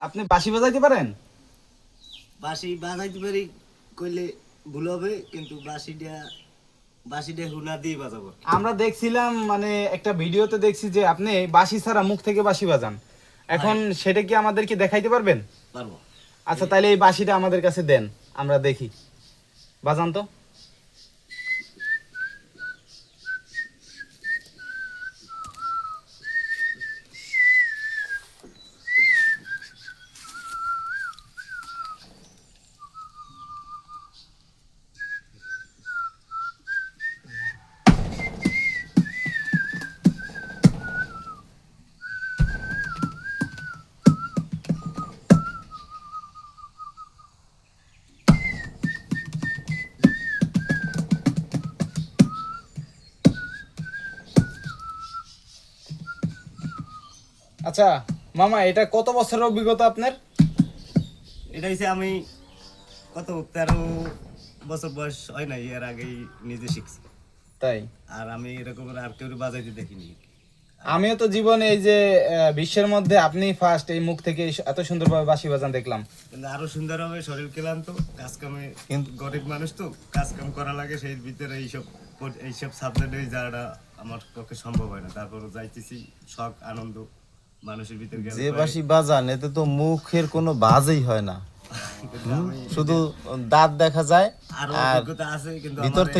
আপনি বাঁশি বাজাইতে পারেন? বাঁশি বাজাইতে পারি কইলে ভুল হবে, কিন্তু বাঁশিটা হুনা দিয়ে বাজাবো। আমরা দেখছিলাম মানে একটা ভিডিওতে দেখছি যে আপনি বাঁশি ছাড়া মুখ থেকে বাঁশি বাজান। এখন সেটা কি আমাদেরকে দেখাইতে পারবেন? পারবো। আচ্ছা, তাহলে এই বাঁশিটা আমাদের কাছে দেন, আমরা দেখি। বাজান তো। আচ্ছা মামা, এটা কত বছরের অভিজ্ঞতা আপনার? এটা হচ্ছে আমি কত 13 বছর বয়স হয় নাই, এর আগেই নিজে শিখছি। তাই? আর আমি এরকম আর কেউ বাজাইতে দেখিনি। আমিও তো জীবনে এই যে বিশ্বের মধ্যে আপনি ফার্স্ট এই মুখ থেকে এত সুন্দরভাবে বাঁশি বাজান দেখলাম। কিন্তু আরো সুন্দর হবে, শরীর ক্লান্ত, কাজ কামে, কিন্তু গরিব মানুষ তো কাজ কাম করা লাগে, সেই ভিতরে এইসব সাবজেক্টে যাওয়াটা আমার পক্ষে সম্ভব হয় না। তারপর যাইতেছি শখ আনন্দ মানুষের ভিতরে গেলে যে বাঁশি বাজান এতে তো মুখের কোনো বাজই হয় না, কিন্তু আমি শুধু দাঁত দেখা যায় আরো আর অভিজ্ঞতা আছে, কিন্তু ভিতর আমার থেকে